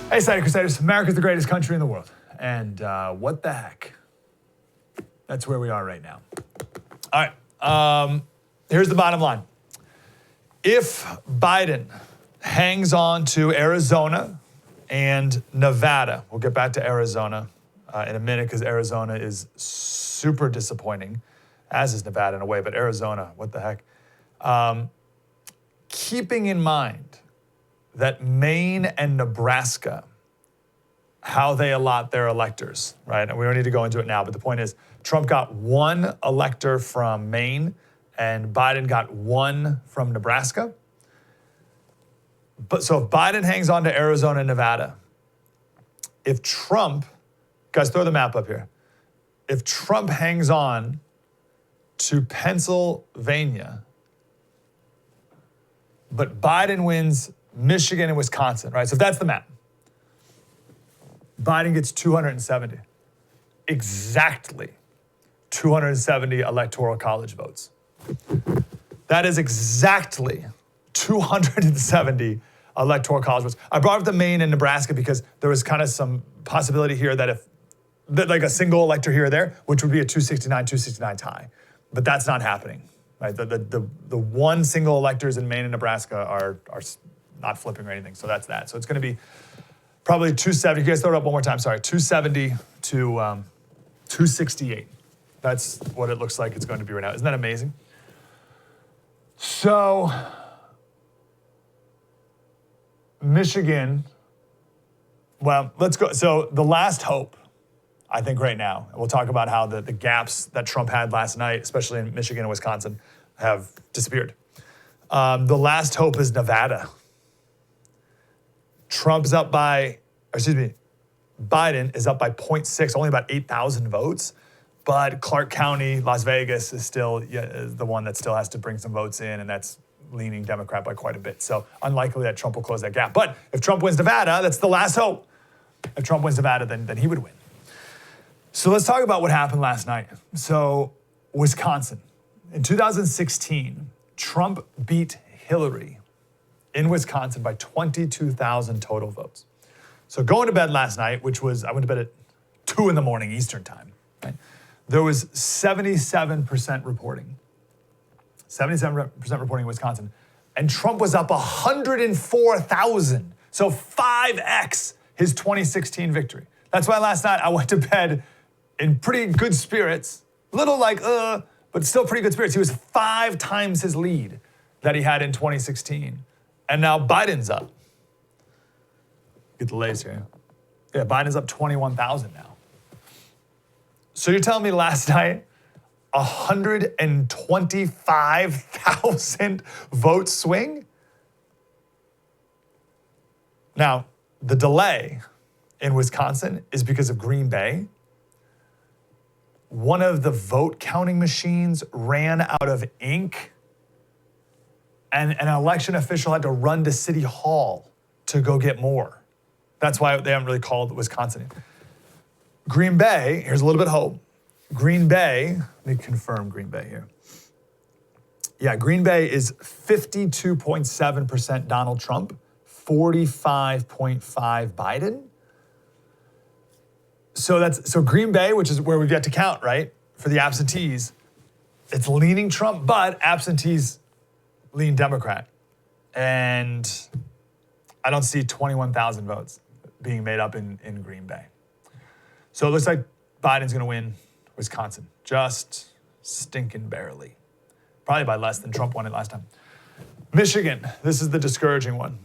Hey, Slater Crusaders, America's the greatest country in the world. And what the heck? That's where we are right now. All right, here's the bottom line. If Biden hangs on to Arizona and Nevada, we'll get back to Arizona in a minute because Arizona is super disappointing, as is Nevada in a way, but Arizona, what the heck? Keeping in mind that Maine and Nebraska, how they allot their electors, right? And we don't need to go into it now, but the point is Trump got one elector from Maine and Biden got one from Nebraska. But so if Biden hangs on to Arizona and Nevada, if Trump, guys, throw the map up here. If Trump hangs on to Pennsylvania, but Biden wins Michigan and Wisconsin, right? So if that's the map, Biden gets 270. Exactly 270 electoral college votes. That is exactly 270 electoral college votes. I brought up the Maine and Nebraska because there was kind of some possibility here that if, like a single elector here or there, which would be a 269 tie. But that's not happening, right? The one single electors in Maine and Nebraska are not flipping or anything, so that's that. So it's gonna be probably 270, you guys throw it up one more time, sorry, 270 to 268. That's what it looks like it's going to be right now. Isn't that amazing? So, Michigan, well, let's go. So the last hope, I think right now, and we'll talk about how the gaps that Trump had last night, especially in Michigan and Wisconsin, have disappeared. The last hope is Nevada. Biden is up by 0.6, only about 8,000 votes. But Clark County, Las Vegas is still is the one that still has to bring some votes in, and that's leaning Democrat by quite a bit. So unlikely that Trump will close that gap. But if Trump wins Nevada, that's the last hope. If Trump wins Nevada, then he would win. So let's talk about what happened last night. So Wisconsin. In 2016, Trump beat Hillary in Wisconsin by 22,000 total votes. So going to bed last night, which was, I went to bed at 2 a.m. Eastern time, right? There was 77% reporting. 77% reporting in Wisconsin. And Trump was up 104,000. So 5x his 2016 victory. That's why last night I went to bed in pretty good spirits. Little like, but still pretty good spirits. He was 5 times his lead that he had in 2016. And now Biden's up. Get the latest here. Yeah, Biden's up 21,000 now. So you're telling me last night, 125,000 vote swing? Now, the delay in Wisconsin is because of Green Bay. One of the vote counting machines ran out of ink, and an election official had to run to City Hall to go get more. That's why they haven't really called Wisconsin. Green Bay, here's a little bit of hope. Green Bay, let me confirm Green Bay here. Yeah, Green Bay is 52.7% Donald Trump, 45.5 Biden. So Green Bay, which is where we've yet to count, right? For the absentees, it's leaning Trump, but absentees lean Democrat. And I don't see 21,000 votes being made up in Green Bay. So it looks like Biden's gonna win Wisconsin, just stinking barely. Probably by less than Trump won it last time. Michigan, this is the discouraging one.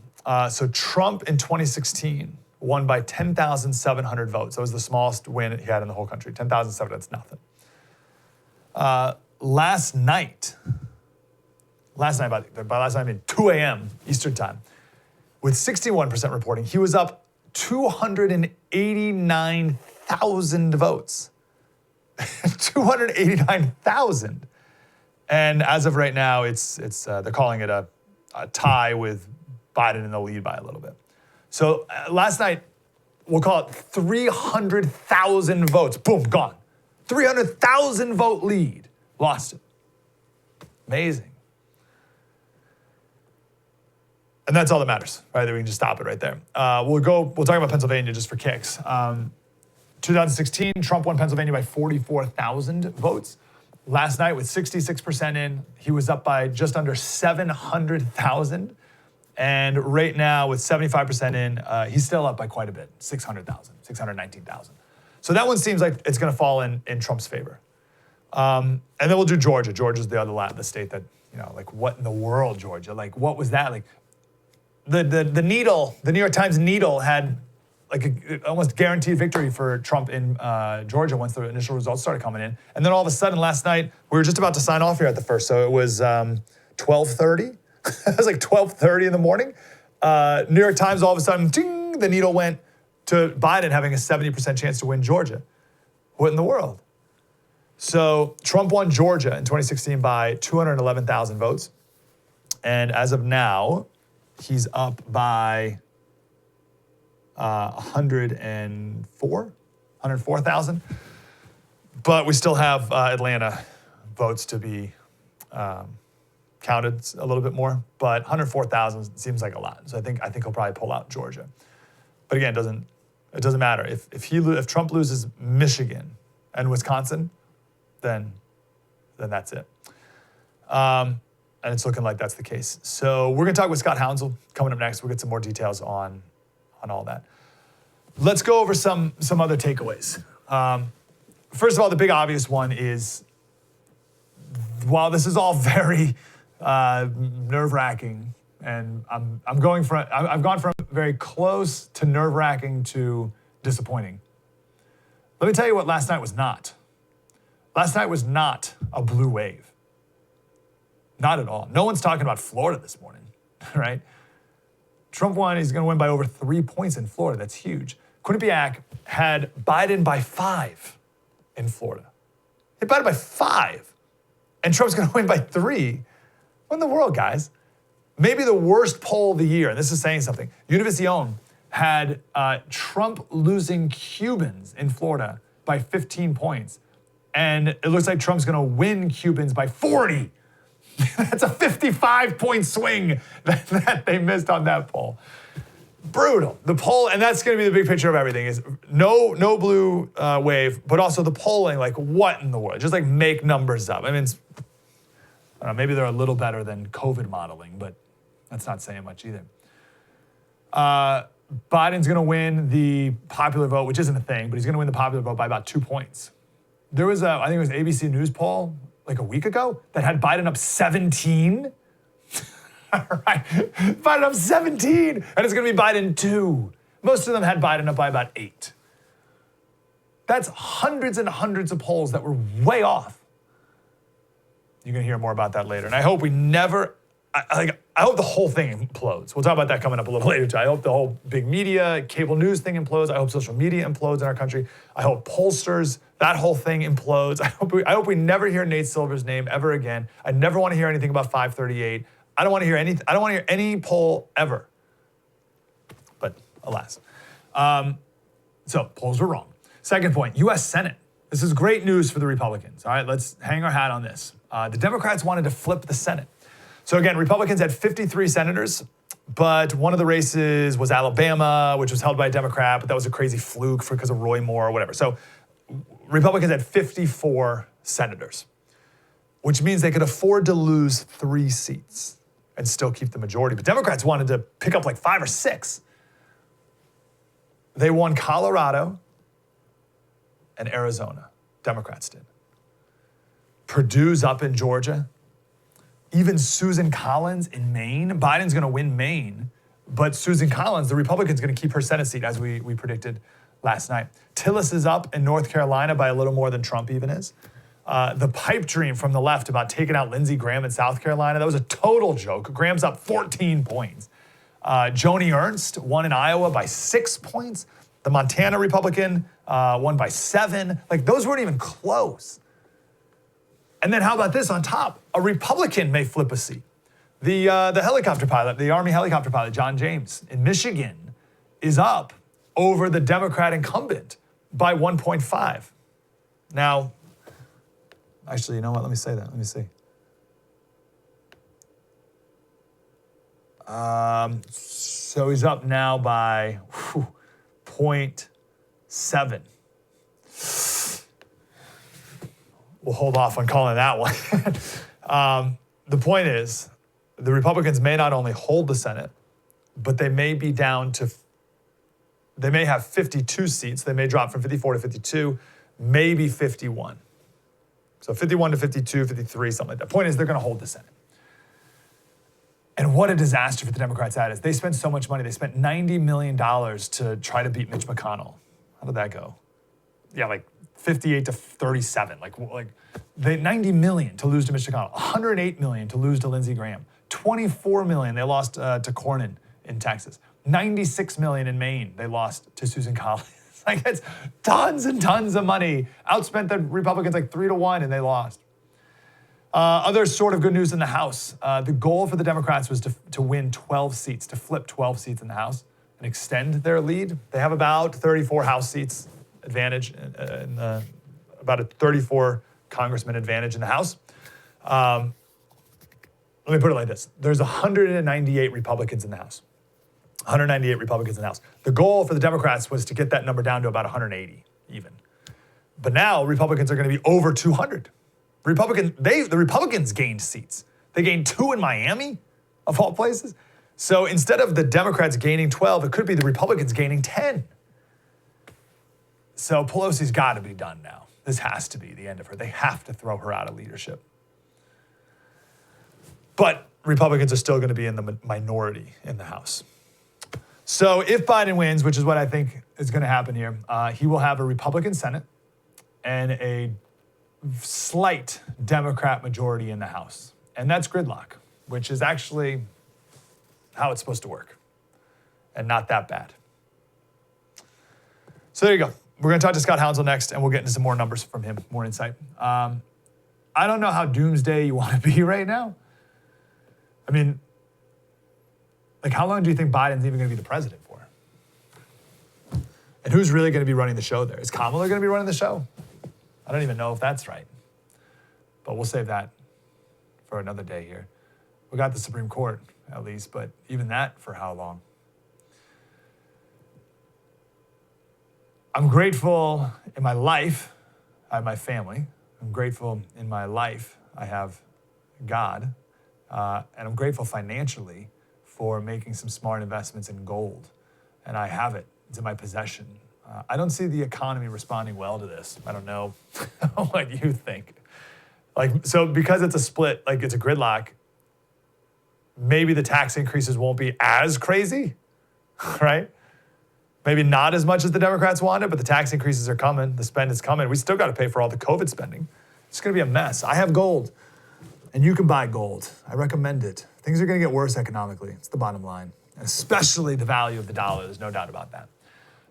So Trump in 2016 won by 10,700 votes. That was the smallest win he had in the whole country. 10,700, that's nothing. Last night, by last night I mean 2 a.m. Eastern time, with 61% reporting, he was up 289,000 votes. 289,000. And as of right now, they're calling it a tie with Biden in the lead by a little bit. So last night, we'll call it 300,000 votes. Boom, gone. 300,000 vote lead. Lost it. Amazing. And that's all that matters, right? That we can just stop it right there. We'll talk about Pennsylvania just for kicks. 2016, Trump won Pennsylvania by 44,000 votes. Last night, with 66% in, he was up by just under 700,000. And right now, with 75% in, he's still up by quite a bit, 600,000, 619,000. So that one seems like it's going to fall in Trump's favor. And then we'll do Georgia. Georgia's the state that, like, what in the world, Georgia? Like, what was that? Like, the needle, the New York Times needle had like a almost guaranteed victory for Trump in Georgia once the initial results started coming in. And then all of a sudden last night, we were just about to sign off here at the first. So it was 12:30. It was like 12:30 in the morning. New York Times, all of a sudden, ding, the needle went to Biden having a 70% chance to win Georgia. What in the world? So Trump won Georgia in 2016 by 211,000 votes. And as of now, he's up by 104,000. But we still have Atlanta votes to be counted a little bit more. But 104,000 seems like a lot. So I think he'll probably pull out Georgia. But again, it doesn't matter. If Trump loses Michigan and Wisconsin, then that's it. And it's looking like that's the case. So we're going to talk with Scott Hounsel coming up next. We'll get some more details on all that. Let's go over some other takeaways. First of all, the big obvious one is, while this is all very nerve-wracking, and I've gone from very close to nerve-wracking to disappointing. Let me tell you what last night was not. Last night was not a blue wave. Not at all. No one's talking about Florida this morning, right? Trump won. He's going to win by over 3 points in Florida. That's huge. Quinnipiac had Biden by 5 in Florida. He had Biden by 5. And Trump's going to win by 3. What in the world, guys? Maybe the worst poll of the year, and this is saying something. Univision had Trump losing Cubans in Florida by 15 points. And it looks like Trump's going to win Cubans by 40. That's a 55-point swing that they missed on that poll. Brutal. The poll, and that's going to be the big picture of everything, is no blue wave, but also the polling, like, what in the world? Just like make numbers up. I mean, I don't know, maybe they're a little better than COVID modeling, but that's not saying much either. Biden's going to win the popular vote, which isn't a thing, but he's going to win the popular vote by about 2 points. There was I think it was an ABC News poll like a week ago that had Biden up 17. All right, Biden up 17, and it's going to be Biden 2. Most of them had Biden up by about 8. That's hundreds and hundreds of polls that were way off. You're going to hear more about that later. And I hope we never, I hope the whole thing implodes. We'll talk about that coming up a little later too. I hope the whole big media, cable news thing implodes. I hope social media implodes in our country. I hope pollsters, that whole thing implodes. I hope we never hear Nate Silver's name ever again. I never want to hear anything about 538. I don't want to hear anything. I don't want to hear any poll ever. But alas. So polls were wrong. Second point, U.S. Senate. This is great news for the Republicans. All right, let's hang our hat on this. The Democrats wanted to flip the Senate. So again, Republicans had 53 senators, but one of the races was Alabama, which was held by a Democrat, but that was a crazy fluke because of Roy Moore or whatever. So Republicans had 54 senators, which means they could afford to lose 3 seats and still keep the majority. But Democrats wanted to pick up like 5 or 6. They won Colorado and Arizona. Democrats did. Purdue's up in Georgia. Even Susan Collins in Maine. Biden's going to win Maine, but Susan Collins, the Republican's going to keep her Senate seat, as we predicted last night. Tillis is up in North Carolina by a little more than Trump even is. The pipe dream from the left about taking out Lindsey Graham in South Carolina, that was a total joke. Graham's up 14 points. Joni Ernst won in Iowa by 6 points. The Montana Republican won by 7. Like, those weren't even close. And then how about this on top? A Republican may flip a seat. The helicopter pilot, the Army helicopter pilot, John James in Michigan, is up over the Democrat incumbent by 1.5. Now, actually, you know what? Let me say that. Let me see. So he's up now by 0.7. We'll hold off on calling that one. The point is, the Republicans may not only hold the Senate, but they may be down to, they may have 52 seats. They may drop from 54 to 52, maybe 51. So 51 to 52, 53, something like that. Point is, they're going to hold the Senate. And what a disaster for the Democrats that is. They spent so much money. They spent $90 million to try to beat Mitch McConnell. How did that go? Yeah, like 58 to 37. Like they $90 million to lose to Mitch McConnell. $108 million to lose to Lindsey Graham. $24 million they lost to Cornyn in Texas. $96 million in Maine they lost to Susan Collins. Like, it's tons and tons of money. Outspent the Republicans like 3-1, and they lost. Other sort of good news in the House. The goal for the Democrats was to win 12 seats, to flip 12 seats in the House and extend their lead. They have about 34 House seats advantage, about a 34 congressman advantage in the House. Let me put it like this. There's 198 Republicans in the House. 198 Republicans in the House. The goal for the Democrats was to get that number down to about 180 even. But now Republicans are going to be over 200. The Republicans gained seats. They gained 2 in Miami, of all places. So instead of the Democrats gaining 12, it could be the Republicans gaining 10. So Pelosi's got to be done now. This has to be the end of her. They have to throw her out of leadership. But Republicans are still going to be in the minority in the House. So if Biden wins, which is what I think is going to happen here, he will have a Republican Senate and a slight Democrat majority in the House. And that's gridlock, which is actually how it's supposed to work and not that bad. So there you go. We're going to talk to Scott Hounsell next, and we'll get into some more numbers from him, more insight. I don't know how doomsday you want to be right now. I mean, like, how long do you think Biden's even going to be the president for? And who's really going to be running the show there? Is Kamala going to be running the show? I don't even know if that's right. But we'll save that for another day here. We got the Supreme Court, at least, but even that, for how long? I'm grateful in my life, I have my family. I'm grateful in my life, I have God. And I'm grateful financially for making some smart investments in gold. And I have it. It's in my possession. I don't see the economy responding well to this. I don't know what you think. Like, so because it's a split, like it's a gridlock, maybe the tax increases won't be as crazy, right? Maybe not as much as the Democrats wanted, but the tax increases are coming. The spend is coming. We still got to pay for all the COVID spending. It's going to be a mess. I have gold, and you can buy gold. I recommend it. Things are going to get worse economically. It's the bottom line, and especially the value of the dollar. There's no doubt about that.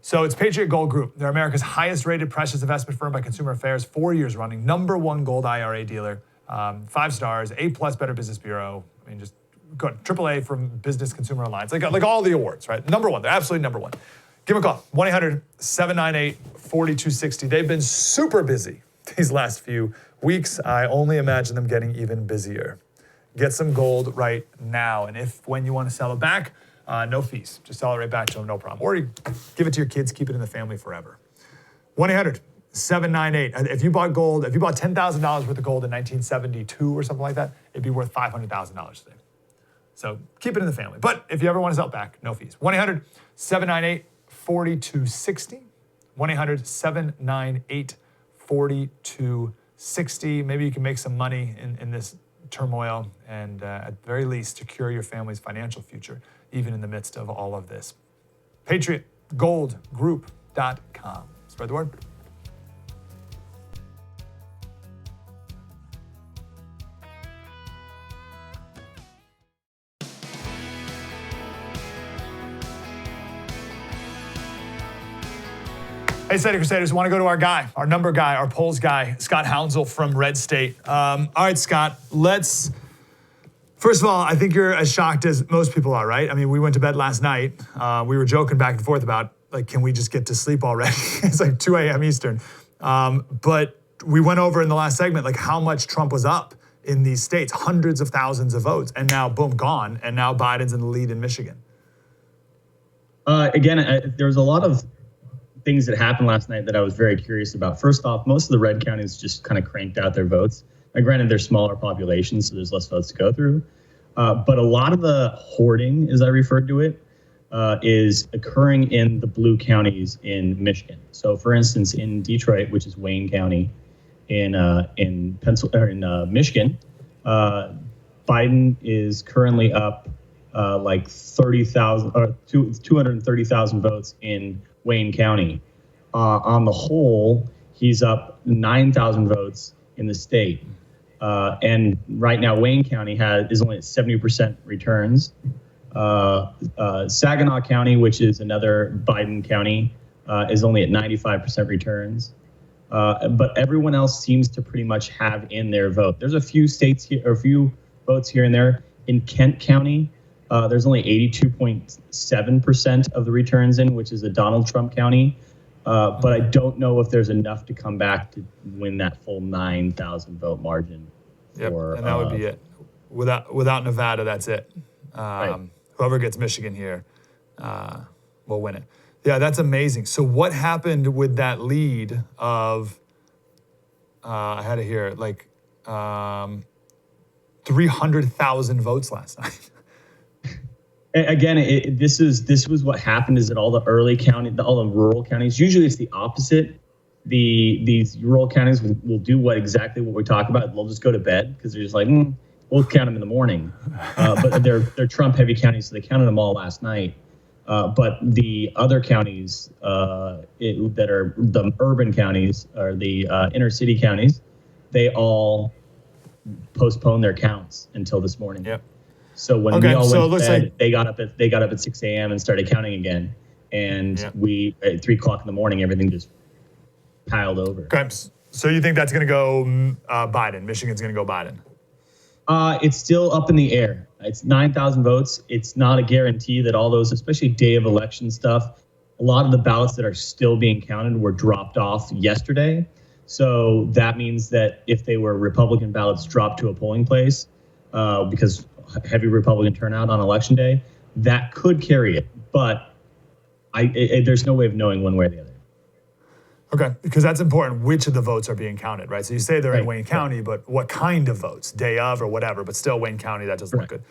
So it's Patriot Gold Group. They're America's highest rated precious investment firm by Consumer Affairs, 4 years running, #1 gold IRA dealer, 5 stars, A+ Better Business Bureau. I mean, just go AAA from Business Consumer Alliance. Like all the awards, right? #1. They're absolutely #1. Give them a call, 1-800-798-4260. They've been super busy these last few weeks. I only imagine them getting even busier. Get some gold right now. And when you want to sell it back, no fees. Just sell it right back to them, no problem. Or you give it to your kids, keep it in the family forever. 1-800-798. If you bought gold, if you bought $10,000 worth of gold in 1972 or something like that, it'd be worth $500,000 today. So keep it in the family. But if you ever want to sell it back, no fees. 1-800-798-4260. 1-800-798-4260. Maybe you can make some money in this turmoil and at the very least secure your family's financial future, even in the midst of all of this. PatriotGoldGroup.com. Spread the word. Hey, Slater Crusaders, want to go to our guy, our number guy, our polls guy, Scott Hounsell from Red State. All right, Scott, first of all, I think you're as shocked as most people are, right? I mean, we went to bed last night. We were joking back and forth about, like, can we just get to sleep already? It's like 2 a.m. Eastern. But we went over in the last segment, like, how much Trump was up in these states, hundreds of thousands of votes, and now boom, gone, and now Biden's in the lead in Michigan. Again, there's a lot of things that happened last night that I was very curious about. First off, most of the red counties just kind of cranked out their votes. Now, granted, they're smaller populations, so there's less votes to go through. But a lot of the hoarding, as I referred to it, is occurring in the blue counties in Michigan. So, for instance, in Detroit, which is Wayne County, in Michigan, Biden is currently up like 30,000 or 230,000 votes in Wayne County. On the whole, he's up 9,000 votes in the state. And right now, Wayne County is only at 70% returns. Saginaw County, which is another Biden county, is only at 95% returns. But everyone else seems to pretty much have in their vote. There's a few states here, or a few votes here and there. In Kent County, there's only 82.7% of the returns in, which is a Donald Trump county. But I don't know if there's enough to come back to win that full 9,000 vote margin. Yep, and that would be it. Without Nevada, that's it. Right. Whoever gets Michigan here will win it. Yeah, that's amazing. So what happened with that lead of, I had it here, like 300,000 votes last night? Again, this was what happened is that all the early all the rural counties, usually it's the opposite. These rural counties will do exactly what we talk about. They'll just go to bed because they're just like, we'll count them in the morning. But they're Trump heavy counties, so they counted them all last night. But the other counties that are the urban counties or the inner city counties, they all postponed their counts until this morning. Yep. So when we all went to bed, they got up at 6 a.m. and started counting again. And we at 3 o'clock in the morning, everything just piled over. Okay. So you think that's going to go Biden? Michigan's going to go Biden? It's still up in the air. It's 9,000 votes. It's not a guarantee that all those, especially day of election stuff, a lot of the ballots that are still being counted were dropped off yesterday. So that means that if they were Republican ballots dropped to a polling place, because heavy Republican turnout on election day, that could carry it. But there's no way of knowing one way or the other. Okay, because that's important. Which of the votes are being counted, right? So you say they're in Wayne County, but what kind of votes? Day of or whatever, but still Wayne County, that doesn't look good.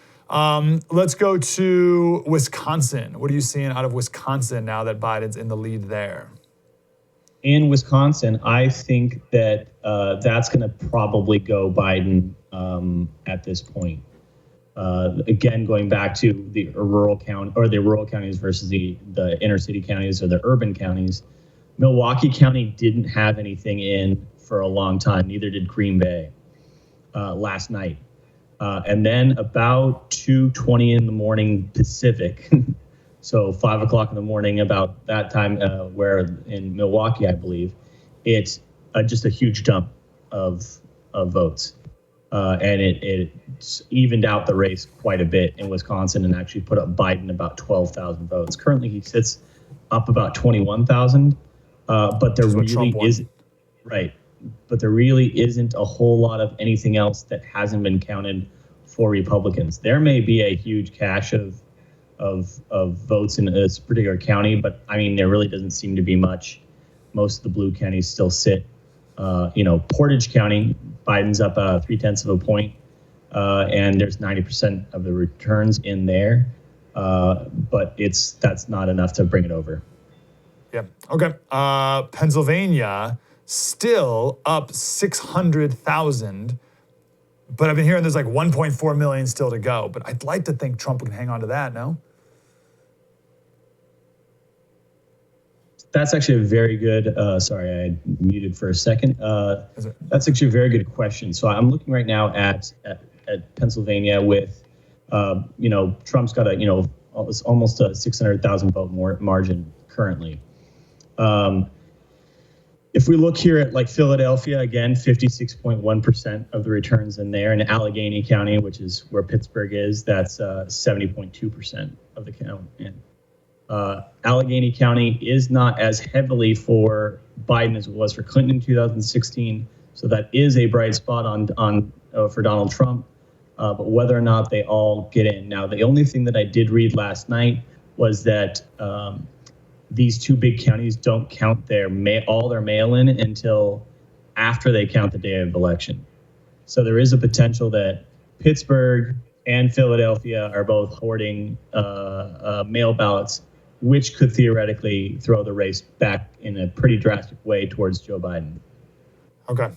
Let's go to Wisconsin. What are you seeing out of Wisconsin now that Biden's in the lead there? In Wisconsin, I think that that's going to probably go Biden at this point. Again, going back to the rural counties versus the inner city counties or the urban counties. Milwaukee County didn't have anything in for a long time. Neither did Green Bay last night. And then about 2:20 in the morning Pacific, so 5 o'clock in the morning, about that time where in Milwaukee, I believe, it's just a huge dump of votes. And it evened out the race quite a bit in Wisconsin and actually put up Biden about 12,000 votes. Currently, he sits up about 21,000. But there really isn't But there really isn't a whole lot of anything else that hasn't been counted for Republicans. There may be a huge cache of votes in this particular county, but I mean, there really doesn't seem to be much. Most of the blue counties still sit. Portage County, Biden's up 0.3 of a point, and there's 90% of the returns in there, but that's not enough to bring it over. Yeah. Okay. Pennsylvania still up 600,000, but I've been hearing there's like 1.4 million still to go. But I'd like to think Trump can hang on to that. No. That's actually a very good. Sorry, I muted for a second. That's actually a very good question. So I'm looking right now at Pennsylvania with, Trump's got almost a 600,000 vote margin currently. If we look here at like Philadelphia, again, 56.1% of the returns in there. And Allegheny County, which is where Pittsburgh is, that's 70.2% of the count. And Allegheny County is not as heavily for Biden as it was for Clinton in 2016. So that is a bright spot on for Donald Trump, but whether or not they all get in. Now, the only thing that I did read last night was that these two big counties don't count all their mail-in until after they count the day of election. So there is a potential that Pittsburgh and Philadelphia are both hoarding mail ballots, which could theoretically throw the race back in a pretty drastic way towards Joe Biden. Okay.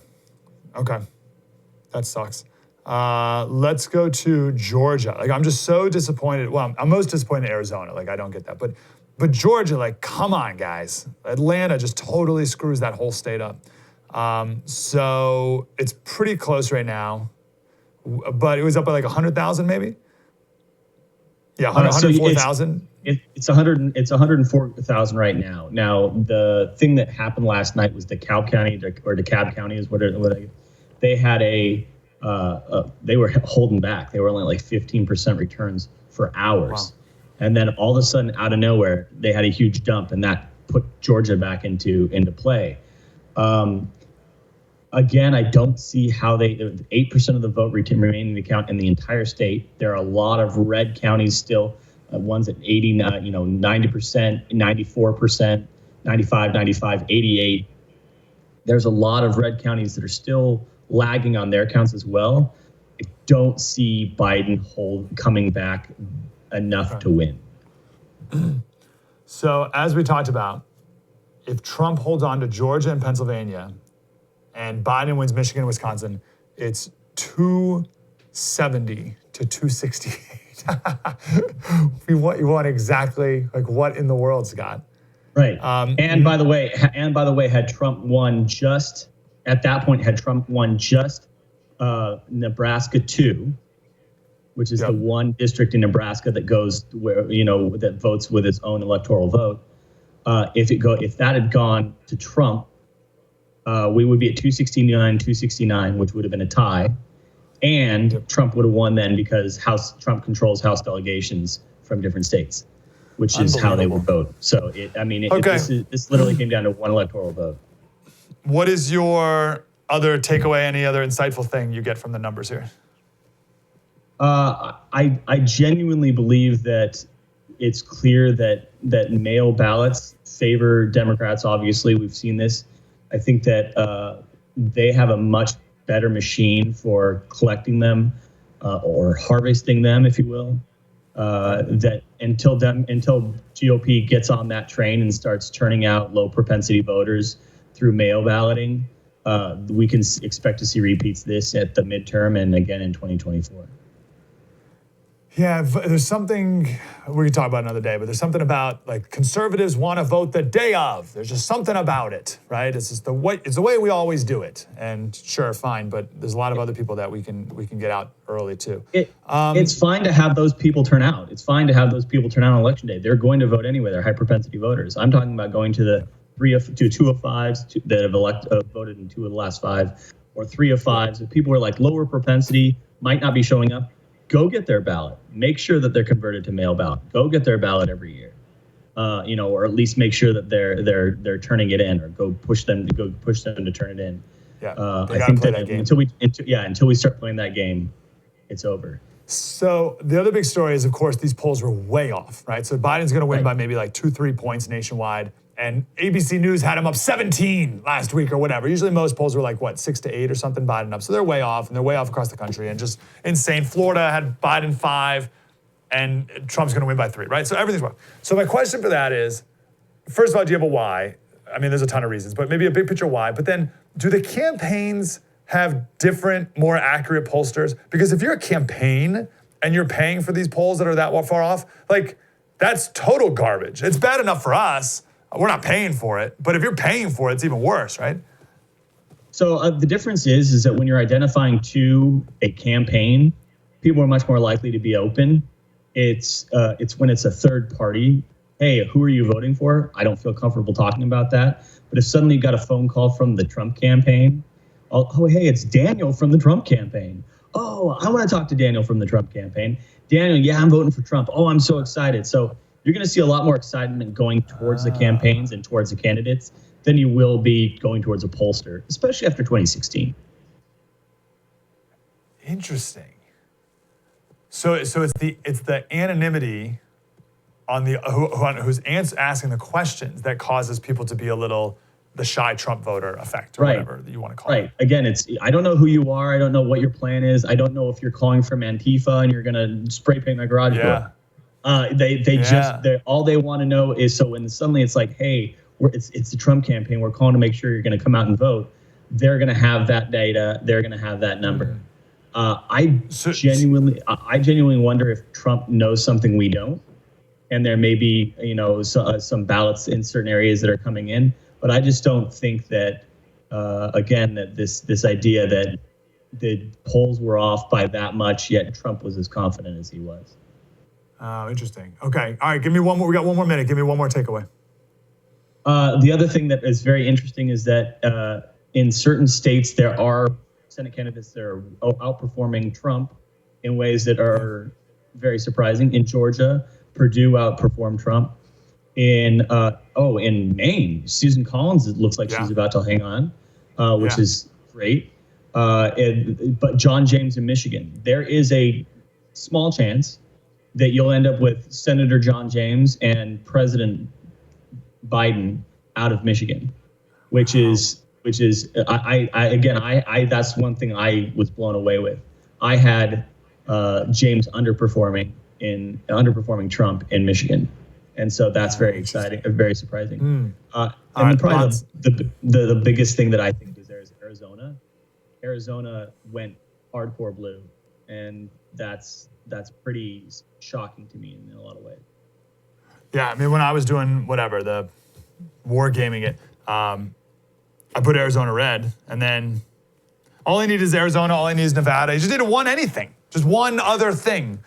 That sucks. Let's go to Georgia. Like, I'm just so disappointed. Well, I'm most disappointed in Arizona. Like, I don't get that. But Georgia, like, come on, guys. Atlanta just totally screws that whole state up. So it's pretty close right now. But it was up by like 100,000 maybe? Yeah, 104,000. It's 104,000 right now. Now, the thing that happened last night was DeKalb County, or DeKalb County is they had they were holding back. They were only like 15% returns for hours. Wow. And then all of a sudden, out of nowhere, they had a huge dump, and that put Georgia back into play. Again, I don't see how 8% of the vote remaining to count in the entire state. There are a lot of red counties still, ones at 80, 90%, 94%, 95, 88. There's a lot of red counties that are still lagging on their counts as well. I don't see Biden coming back enough to win. So as we talked about, if Trump holds on to Georgia and Pennsylvania, and Biden wins Michigan and Wisconsin, it's 270 to 268. You want exactly like what in the world, Scott? Right. And by the way, had Trump won just at that point, Nebraska 2, which is the one district in Nebraska that goes where that votes with its own electoral vote. If that had gone to Trump, we would be at 269, which would have been a tie, and Trump would have won then because Trump controls House delegations from different states, which is how they will vote. So this literally came down to one electoral vote. What is your other takeaway? Any other insightful thing you get from the numbers here? I genuinely believe that it's clear that mail ballots favor Democrats. Obviously, we've seen this. I think that they have a much better machine for collecting them or harvesting them, if you will. That until GOP gets on that train and starts turning out low propensity voters through mail balloting, we can expect to see repeats this at the midterm and again in 2024. Yeah, there's something we can talk about another day, but there's something about like conservatives want to vote the day of. There's just something about it, right? It's just the way we always do it. And sure, fine, but there's a lot of other people that we can get out early too. It's fine to have those people turn out. It's fine to have those people turn out on election day. They're going to vote anyway. They're high propensity voters. I'm talking about going to the 2 of 5s that have voted in 2 of the last 5, or 3 of 5s. If people are like lower propensity, might not be showing up, go get their ballot. Make sure that they're converted to mail ballot. Go get their ballot every year, or at least make sure that they're turning it in, or go push them to turn it in. Yeah, I think that until we start playing that game, it's over. So the other big story is, of course, these polls were way off, right? So Biden's going to win by maybe like 2-3 points nationwide. And ABC News had him up 17 last week or whatever. Usually most polls were like, 6 to 8 or something, Biden up. So they're way off, and they're way off across the country, and just insane. Florida had Biden 5, and Trump's going to win by 3, right? So everything's wrong. So my question for that is, first of all, do you have a why? I mean, there's a ton of reasons, but maybe a big picture why. But then do the campaigns have different, more accurate pollsters? Because if you're a campaign and you're paying for these polls that are that far off, like, that's total garbage. It's bad enough for us. We're not paying for it, but if you're paying for it, it's even worse, right? So the difference is that when you're identifying to a campaign, people are much more likely to be open. It's when it's a third party. Hey, who are you voting for? I don't feel comfortable talking about that. But if suddenly you got a phone call from the Trump campaign, oh, hey, it's Daniel from the Trump campaign. Oh, I want to talk to Daniel from the Trump campaign. Daniel, yeah, I'm voting for Trump. Oh, I'm so excited. So you're going to see a lot more excitement going towards the campaigns and towards the candidates than you will be going towards a pollster, especially after 2016. Interesting. So it's the anonymity on the who's asking the questions that causes people to be a little the shy Trump voter effect or whatever that you want to call it. Right. Again, I don't know who you are. I don't know what your plan is. I don't know if you're calling from Antifa and you're gonna spray paint my garage door. All they want to know is, so when suddenly it's like, hey, it's the Trump campaign. We're calling to make sure you're going to come out and vote. They're going to have that data. They're going to have that number. I genuinely wonder if Trump knows something we don't, and there may be some ballots in certain areas that are coming in. But I just don't think that that this idea that the polls were off by that much, yet Trump was as confident as he was. Oh, interesting. Okay. All right. Give me one more. We got 1 more minute. Give me one more takeaway. The other thing that is very interesting is that in certain states, there are Senate candidates that are outperforming Trump in ways that are very surprising. In Georgia, Purdue outperformed Trump. In Maine, Susan Collins, it looks like she's about to hang on, which is great. But John James in Michigan, there is a small chance that you'll end up with Senator John James and President Biden out of Michigan, which is I that's one thing I was blown away with. I had James underperforming Trump in Michigan, and so that's very exciting, very surprising. And probably the biggest thing that I think is there is Arizona. Arizona went hardcore blue, and that's pretty shocking to me in a lot of ways. Yeah, I mean, when I was doing the war gaming it, I put Arizona red, and then all I need is Arizona, all I need is Nevada. He just didn't want anything, just one other thing,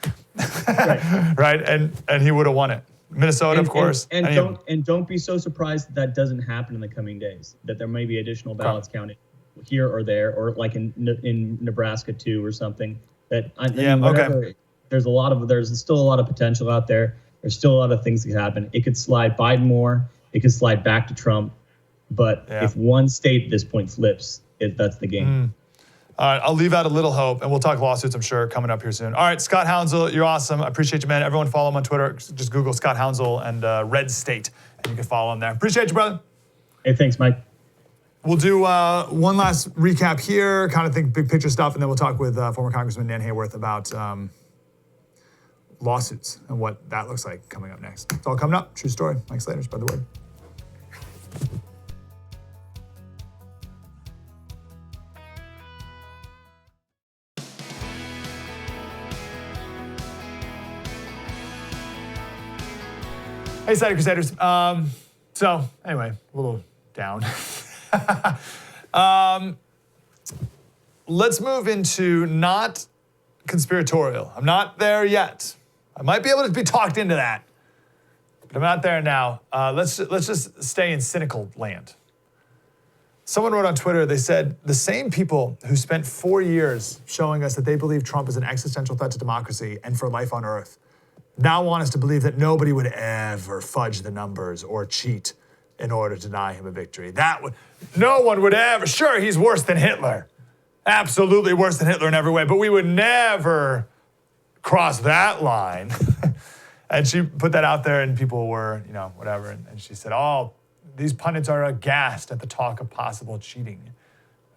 right? And he would have won it. Minnesota, of course. And don't be so surprised that doesn't happen in the coming days. That there may be additional ballots counted here or there, or like in Nebraska too, or something. There's still a lot of potential out there. There's still a lot of things that can happen. It could slide Biden more. It could slide back to Trump. But if one state at this point flips, that's the game. All right, I'll leave out a little hope, and we'll talk lawsuits, I'm sure, coming up here soon. All right, Scott Hounsel, you're awesome. I appreciate you, man. Everyone follow him on Twitter. Just Google Scott Hounsel and Red State, and you can follow him there. Appreciate you, brother. Hey, thanks, Mike. We'll do one last recap here, kind of think big picture stuff, and then we'll talk with former Congressman Dan Hayworth about lawsuits and what that looks like coming up next. It's all coming up. True story. Mike Slater, spread the word. Hey, Slater Crusaders. So anyway, a little down. Let's move into not conspiratorial. I'm not there yet. I might be able to be talked into that, but I'm not there now. Let's just stay in cynical land. Someone wrote on Twitter, they said, the same people who spent 4 years showing us that they believe Trump is an existential threat to democracy and for life on Earth now want us to believe that nobody would ever fudge the numbers or cheat in order to deny him a victory. No one would ever, sure, he's worse than Hitler. Absolutely worse than Hitler in every way, but we would never cross that line. And she put that out there and people were, whatever. And she said, these pundits are aghast at the talk of possible cheating.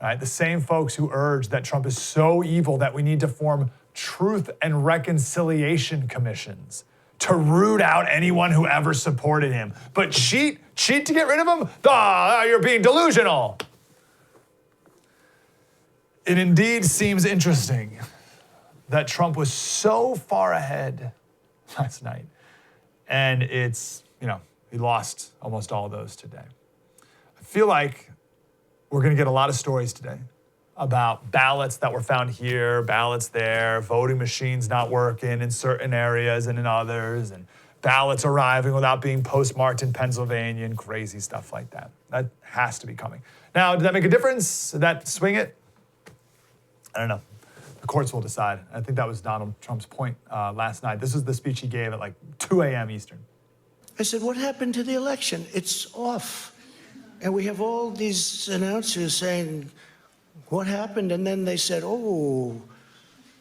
Right? The same folks who urge that Trump is so evil that we need to form truth and reconciliation commissions to root out anyone who ever supported him. But cheat to get rid of him? You're being delusional. It indeed seems interesting that Trump was so far ahead last night. And it's, he lost almost all of those today. I feel like we're going to get a lot of stories today about ballots that were found here, ballots there, voting machines not working in certain areas and in others, and ballots arriving without being postmarked in Pennsylvania and crazy stuff like that. That has to be coming. Now, did that make a difference? Did that swing it? I don't know. The courts will decide. I think that was Donald Trump's point last night. This is the speech he gave at 2 a.m. Eastern. I said, what happened to the election? It's off. And we have all these announcers saying, what happened? And then they said,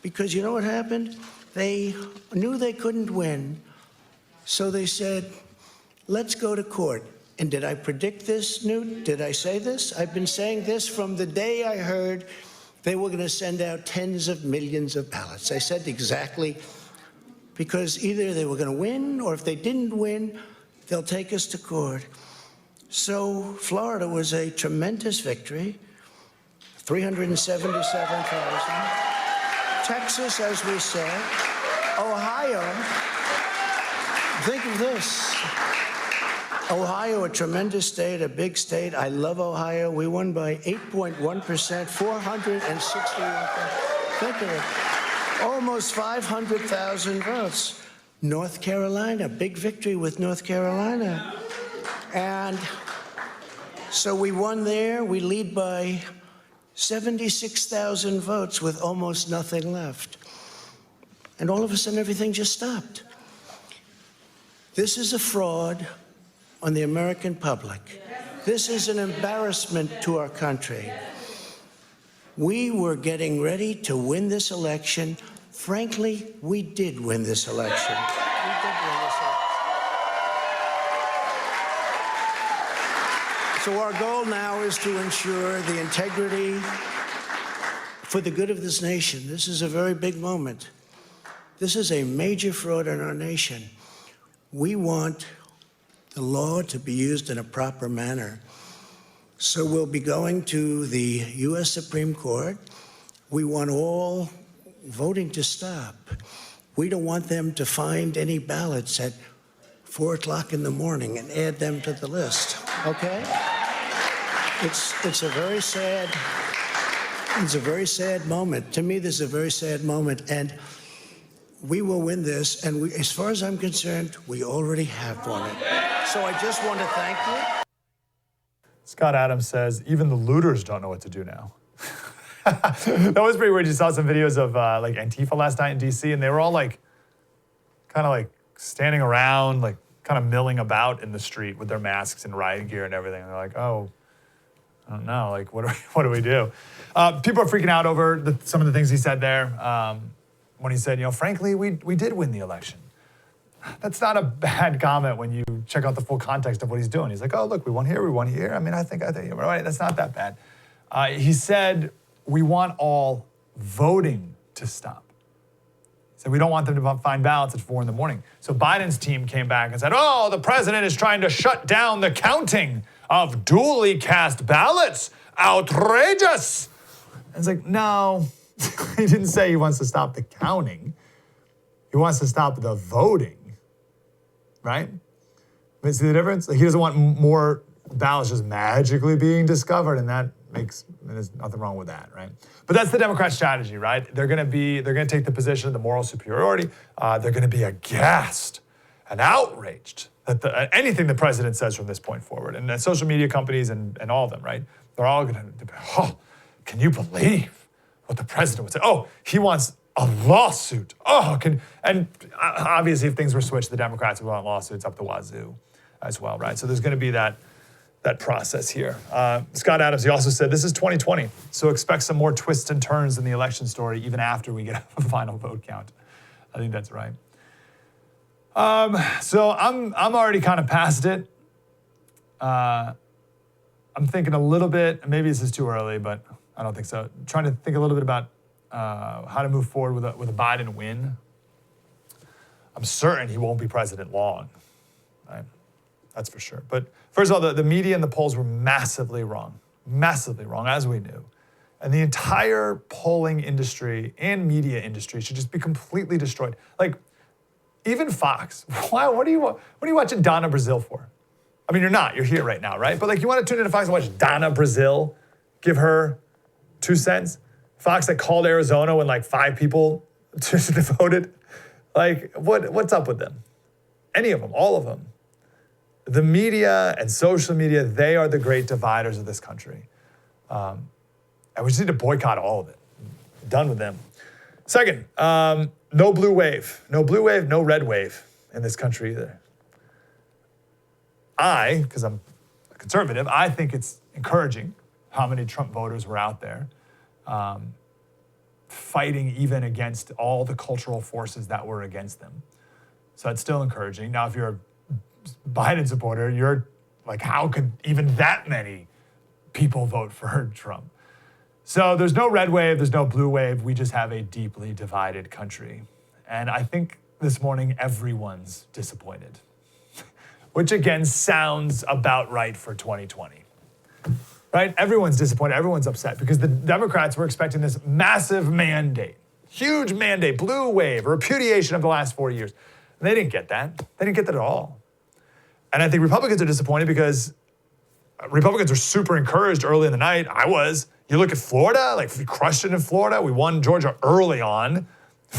because you know what happened? They knew they couldn't win, so they said, let's go to court. And did I predict this, Newt? Did I say this? I've been saying this from the day I heard they were going to send out tens of millions of ballots. I said exactly, because either they were going to win, or if they didn't win, they'll take us to court. So Florida was a tremendous victory, 377,000. Texas, as we said. Ohio, think of this. Ohio, a tremendous state, a big state. I love Ohio. We won by 8.1%, 461. Think of it. Almost 500,000 votes. North Carolina, big victory with North Carolina. And so we won there. We lead by 76,000 votes with almost nothing left. And all of a sudden, everything just stopped. This is a fraud on the American public. This is an embarrassment to our country. We were getting ready to win this election. Frankly, we did win this election. We did win this election. So our goal now is to ensure the integrity for the good of this nation. This is a very big moment. This is a major fraud in our nation. We want the law to be used in a proper manner. So we'll be going to the U.S. Supreme Court. We want all voting to stop. We don't want them to find any ballots at 4 o'clock in the morning and add them to the list, okay? It's a very sad moment. To me, this is a very sad moment, and we will win this, and as far as I'm concerned, we already have won it. So I just want to thank you. Scott Adams says, even the looters don't know what to do now. That was pretty weird. You saw some videos of like Antifa last night in DC, and they were all like, kind of like standing around, like kind of milling about in the street with their masks and riot gear and everything. And they're like, oh, I don't know, like what do we do? People are freaking out over some of the things he said there. When he said, frankly, we did win the election. That's not a bad comment when you check out the full context of what he's doing. He's like, oh, look, we won here, we won here. I mean, I think you're right. That's not that bad. He said, we want all voting to stop. He said, we don't want them to find ballots at 4 in the morning. So Biden's team came back and said, oh, the president is trying to shut down the counting of duly cast ballots. Outrageous. And it's like, no, he didn't say he wants to stop the counting. He wants to stop the voting. Right? See the difference? Like, he doesn't want more ballots just magically being discovered, and there's nothing wrong with that, right? But that's the Democrat strategy, right? They're gonna take the position of the moral superiority. They're gonna be aghast and outraged at anything the president says from this point forward. And the social media companies and all of them, right? They're all gonna, can you believe what the president would say? Oh, he wants a lawsuit. And obviously if things were switched, the Democrats would want lawsuits up the wazoo as well, right? So there's gonna be that process here. Scott Adams, he also said, this is 2020, so expect some more twists and turns in the election story even after we get a final vote count. I think that's right. So I'm already kind of past it. I'm thinking a little bit, maybe this is too early, but I don't think so. I'm trying to think a little bit about how to move forward with a Biden win. I'm certain he won't be president long, right? That's for sure. But first of all, the media and the polls were massively wrong, as we knew. And the entire polling industry and media industry should just be completely destroyed. Like, even Fox. Why? What are you watching Donna Brazile for? I mean, you're here right now, right? But like, you want to tune into Fox and watch Donna Brazile give her 2 cents? Fox that called Arizona when like 5 people voted. Like, what's up with them? Any of them, all of them. The media and social media, they are the great dividers of this country. And we just need to boycott all of it. Done with them. Second, no blue wave. No blue wave, no red wave in this country either. Because I'm a conservative, I think it's encouraging how many Trump voters were out there. fighting even against all the cultural forces that were against them. So it's still encouraging. Now, if you're a Biden supporter, you're like, how could even that many people vote for Trump? So there's no red wave, there's no blue wave. We just have a deeply divided country. And I think this morning everyone's disappointed, which again sounds about right for 2020. Right? Everyone's disappointed, everyone's upset because the Democrats were expecting this massive mandate, huge mandate, blue wave, repudiation of the last 4 years. And they didn't get that. They didn't get that at all. And I think Republicans are disappointed because Republicans were super encouraged early in the night. I was. You look at Florida, like we crushed it in Florida. We won Georgia early on,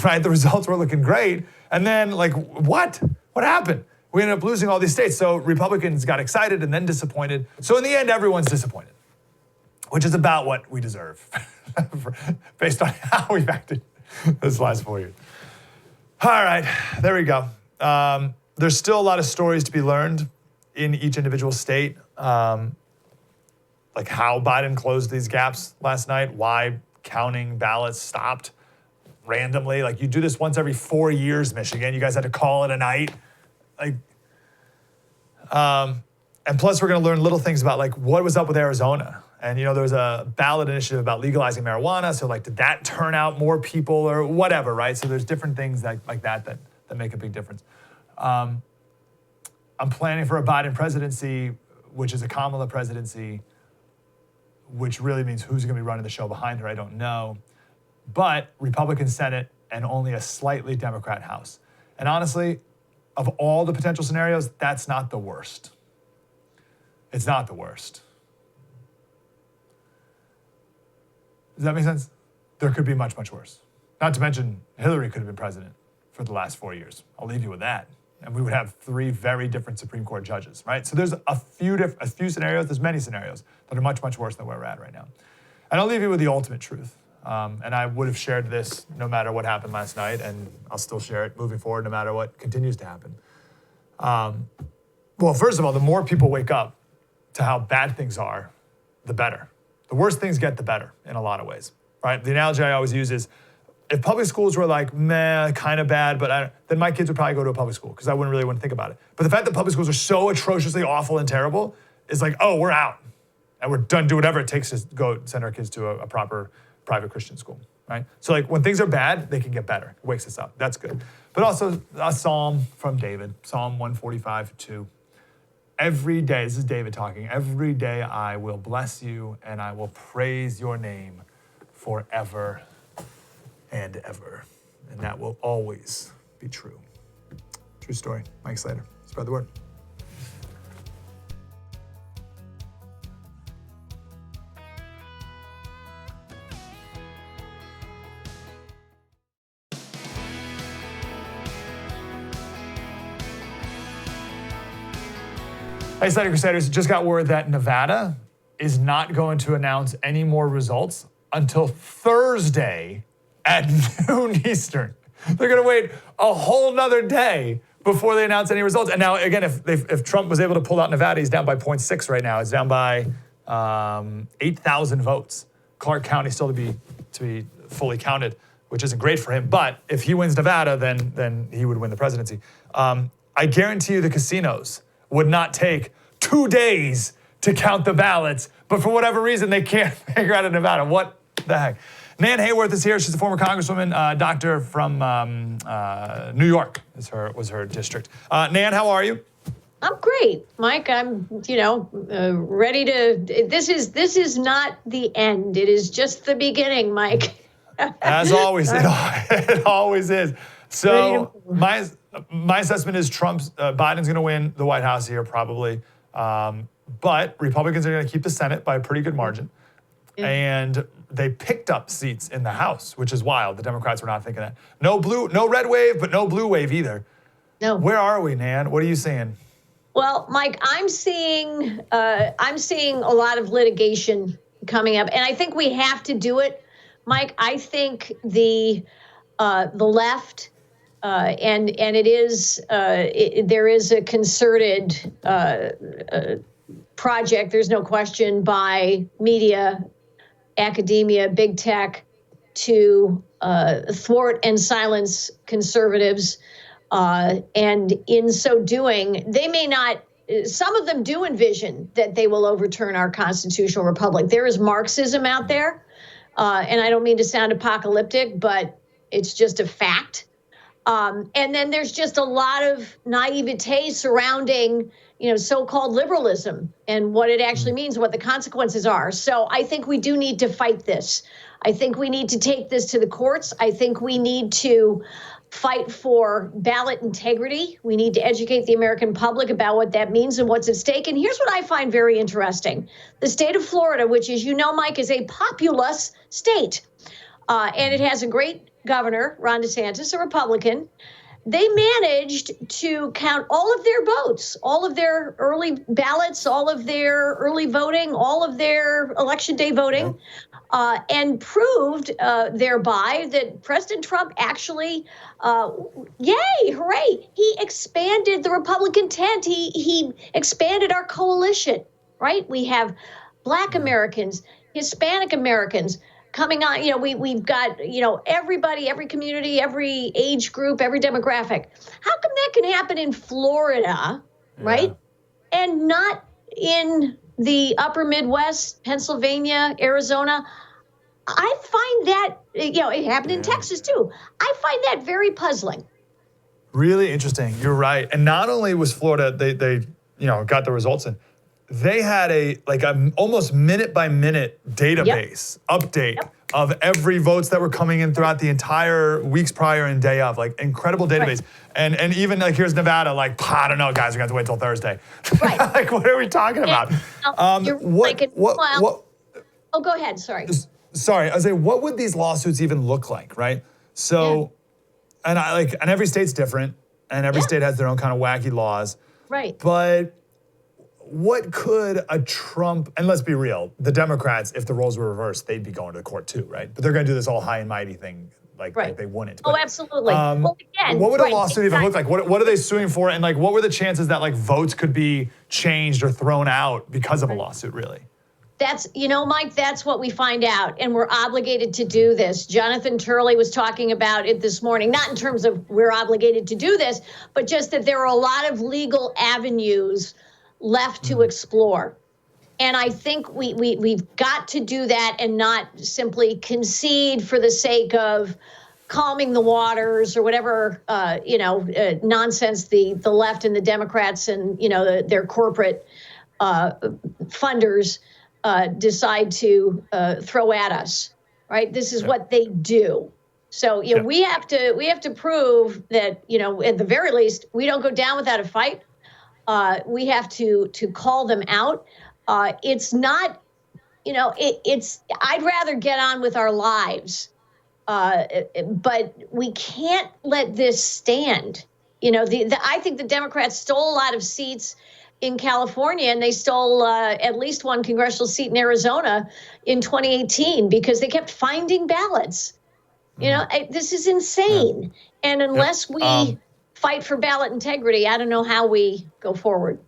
right? The results were looking great. And then like, what? What happened? We ended up losing all these states. So Republicans got excited and then disappointed. So in the end, everyone's disappointed, which is about what we deserve based on how we've acted this last 4 years. All right, there we go. There's still a lot of stories to be learned in each individual state. Like how Biden closed these gaps last night, why counting ballots stopped randomly. Like you do this once every 4 years, Michigan. You guys had to call it a night. Like, and plus we're gonna learn little things about like what was up with Arizona. And there was a ballot initiative about legalizing marijuana. So like, did that turn out more people or whatever, right? So there's different things like that make a big difference. I'm planning for a Biden presidency, which is a Kamala presidency, which really means who's going to be running the show behind her, I don't know. But Republican Senate and only a slightly Democrat House. And honestly, of all the potential scenarios, that's not the worst. It's not the worst. Does that make sense? There could be much, much worse. Not to mention, Hillary could have been president for the last 4 years. I'll leave you with that. And we would have 3 very different Supreme Court judges, right? So there's a few scenarios, there's many scenarios that are much, much worse than where we're at right now. And I'll leave you with the ultimate truth. And I would have shared this no matter what happened last night, and I'll still share it moving forward no matter what continues to happen. Well, first of all, the more people wake up to how bad things are, the better. The worse things get, the better in a lot of ways, right? The analogy I always use is, if public schools were like, meh, kind of bad, but then my kids would probably go to a public school because I wouldn't really want to think about it. But the fact that public schools are so atrociously awful and terrible is like, oh, we're out. And we're done, do whatever it takes to go send our kids to a proper private Christian school, right? So like when things are bad, they can get better. It wakes us up. That's good. But also a psalm from David, Psalm 145:2. Every day, this is David talking, every day I will bless you and I will praise your name forever and ever. And that will always be true. True story. Mike Slater. Spread the word. Hey, Slater Crusaders, just got word that Nevada is not going to announce any more results until Thursday at noon Eastern. They're going to wait a whole nother day before they announce any results. And now, again, if Trump was able to pull out Nevada, he's down by 0.6 right now. It's down by 8,000 votes. Clark County still to be fully counted, which isn't great for him. But if he wins Nevada, then he would win the presidency. I guarantee you the casinos would not take 2 days to count the ballots, but for whatever reason, they can't figure out in Nevada. What the heck? Nan Hayworth is here. She's a former congresswoman, doctor from New York was her district. Nan, how are you? I'm great, Mike. I'm, ready to. This is not the end. It is just the beginning, Mike. As always, it always is. So my assessment is Biden's going to win the White House here probably, but Republicans are going to keep the Senate by a pretty good margin, and they picked up seats in the House, which is wild. The Democrats were not thinking that. No red wave, but no blue wave either. No. Where are we, Nan? What are you seeing? Well, Mike, I'm seeing a lot of litigation coming up, and I think we have to do it, Mike. I think the left. And it is there is a concerted project. There's no question by media, academia, big tech, to thwart and silence conservatives. And in so doing, they may not, some of them do envision that they will overturn our constitutional republic. There is Marxism out there. And I don't mean to sound apocalyptic, but it's just a fact. And then there's just a lot of naivete surrounding, so-called liberalism and what it actually means, what the consequences are. So I think we do need to fight this. I think we need to take this to the courts. I think we need to fight for ballot integrity. We need to educate the American public about what that means and what's at stake. And here's what I find very interesting. The state of Florida, which, as you know, Mike, is a populous state, and it has a great governor, Ron DeSantis, a Republican. They managed to count all of their votes, all of their early ballots, all of their early voting, all of their election day voting, and proved thereby that President Trump actually, yay, hooray, he expanded the Republican tent. He expanded our coalition, right? We have Black Americans, Hispanic Americans, coming on, we've got, everybody, every community, every age group, every demographic. How come that can happen in Florida, right? And not in the upper Midwest, Pennsylvania, Arizona? I find that, it happened in Texas too. I find that very puzzling. Really interesting. You're right. And not only was Florida, they got the results in, they had a almost minute by minute database update of every votes that were coming in throughout the entire weeks prior and day of, incredible database. Right. And even here's Nevada, I don't know, guys, we're gonna have to wait till Thursday. Right. What are we talking about? Oh, go ahead. Sorry. Sorry, I was saying, what would these lawsuits even look like, right? So, and every state's different, and every state has their own kind of wacky laws. Right. But what could a Trump, and let's be real, the Democrats, if the roles were reversed, they'd be going to the court too, right? But they're going to do this all high and mighty thing, like they wouldn't. But, absolutely. Well, again, what would a lawsuit even look like? What are they suing for? And what were the chances that votes could be changed or thrown out because of a lawsuit, really? That's, Mike, that's what we find out. And we're obligated to do this. Jonathan Turley was talking about it this morning, not in terms of we're obligated to do this, but just that there are a lot of legal avenues left to explore. And I think we've got to do that and not simply concede for the sake of calming the waters or whatever, nonsense the left and the Democrats and, their corporate funders decide to throw at us, right? This is what they do. So, we have to prove that, at the very least, we don't go down without a fight. We have to call them out. It's not, I'd rather get on with our lives, but we can't let this stand. I think the Democrats stole a lot of seats in California, and they stole at least one congressional seat in Arizona in 2018 because they kept finding ballots. This is insane. And unless we fight for ballot integrity, I don't know how we go forward.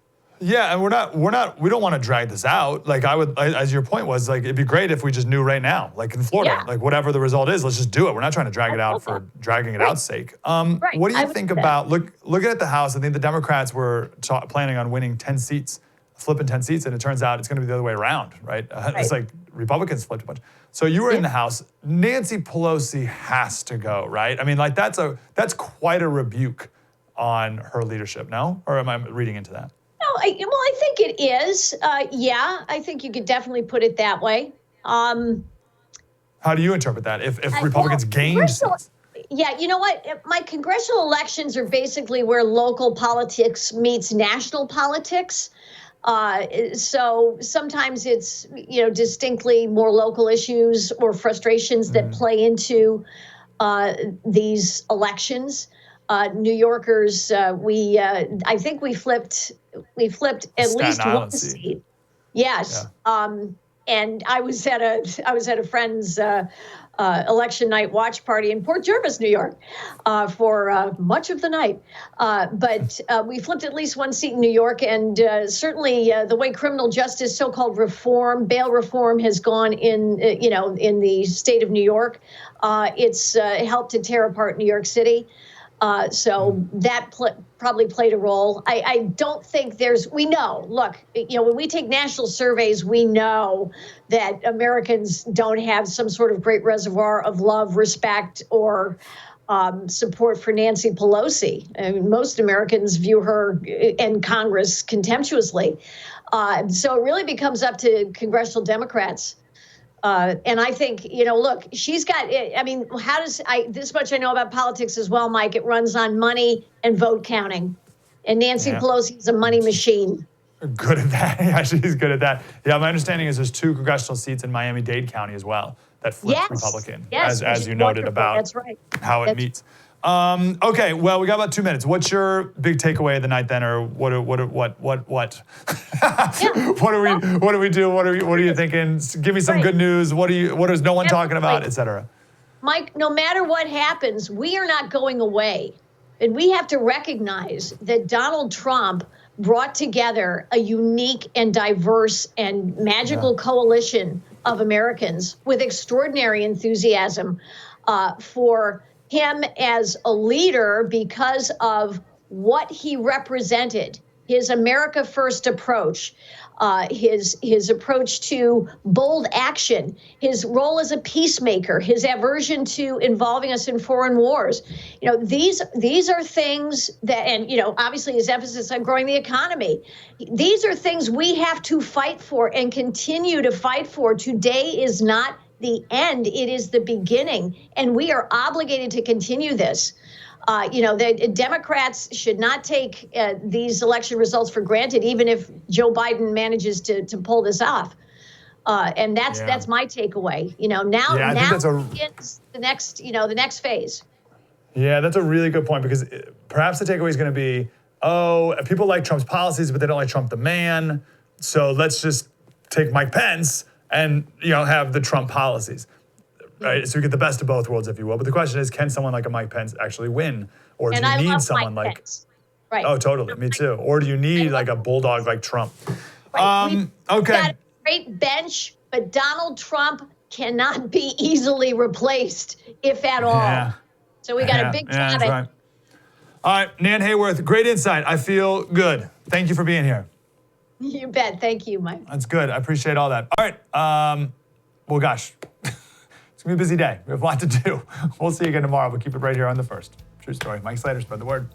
Yeah, and we don't want to drag this out. As your point was, it'd be great if we just knew right now, in Florida, whatever the result is, let's just do it. We're not trying to drag it out for dragging it out's sake. What do you think about, looking at the House, I think the Democrats were planning on winning 10 seats, flipping 10 seats, and it turns out it's going to be the other way around, right? It's Republicans flipped a bunch. So you were in the House. Nancy Pelosi has to go, right? I mean, that's quite a rebuke on her leadership, no? Or am I reading into that? No, I think it is. I think you could definitely put it that way. How do you interpret that? If Republicans gained seats? Yeah, you know what? My congressional elections are basically where local politics meets national politics. So sometimes it's, distinctly more local issues or frustrations that play into these elections. New Yorkers, I think we flipped at least one seat. Yes. and I was at a friend's election night watch party in Port Jervis, New York, for much of the night. But we flipped at least one seat in New York, and certainly the way criminal justice, so-called reform, bail reform, has gone in the state of New York, it's helped to tear apart New York City. So that probably played a role. I don't think we know, look, when we take national surveys, we know that Americans don't have some sort of great reservoir of love, respect, or support for Nancy Pelosi. I mean, most Americans view her and Congress contemptuously. So it really becomes up to congressional Democrats. And I think, look, she's got, this much I know about politics as well, Mike. It runs on money and vote counting. And Nancy Pelosi is a money machine. Good at that. Yeah, she's good at that. Yeah, my understanding is there's 2 congressional seats in Miami-Dade County as well that flipped Republican, as you noted about how it meets. Okay, well, we got about 2 minutes. What's your big takeaway of the night then, or what? What do we do? What are you thinking? Give me some good news. What is no one talking about, et cetera? Mike, no matter what happens, we are not going away. And we have to recognize that Donald Trump brought together a unique and diverse and magical coalition of Americans with extraordinary enthusiasm for him as a leader because of what he represented, his America First approach, his approach to bold action, his role as a peacemaker, his aversion to involving us in foreign wars. These are things that, and obviously his emphasis on growing the economy. These are things we have to fight for and continue to fight for. Today is not the end, it is the beginning, and we are obligated to continue this. The Democrats should not take these election results for granted, even if Joe Biden manages to pull this off. And that's my takeaway. Now begins the next phase. Yeah, that's a really good point, because perhaps the takeaway is going to be, people like Trump's policies, but they don't like Trump the man. So let's just take Mike Pence and have the Trump policies. Right, so we get the best of both worlds, if you will. But the question is, can someone like a Mike Pence actually win, or do you need someone like? Pence. Right. Oh, totally. Me too. Or do you need like a bulldog like Trump? Right. We've got a great bench, but Donald Trump cannot be easily replaced, if at all. Yeah. So we got a big job. Right. All right, Nan Hayworth, great insight. I feel good. Thank you for being here. You bet. Thank you, Mike. That's good. I appreciate all that. All right. Well, gosh. It's going to be a busy day. We have a lot to do. We'll see you again tomorrow, but keep it right here on The First. True story. Mike Slater, spread the word.